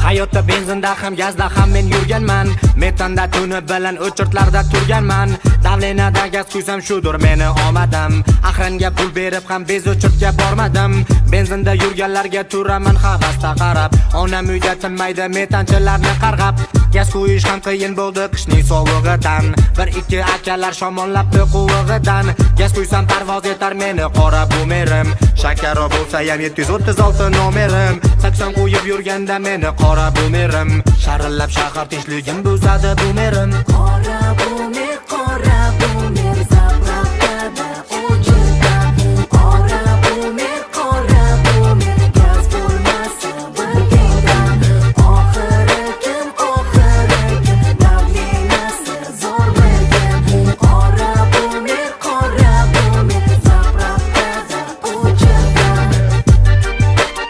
Hayotda benzinda ham gazda ham men yurganman. Metanda tuni bilan o'chirtlarda turganman. Davlenada gaz quysam shudur meni omadim. Axranga pul berib ham bez o'chirtga bormadim. Benzinda yurganlarga turaman havasda qarab. Onam uyda tinmaydi metanchilarni qarg'ab. Gaz quyish ham qiyin bo'ldi qishning sovug'idan. Bir ikki akalar shamollabdi quvig'idan. Gaz quysam parvoz etar meni qora bumerim. Shakaro bo'lsa ham 736 nomerim. 80 qo'yib yurganda meni qora bumerim. Sharillab shahar tinchligim buzadi bumerim. Qora bumer, qora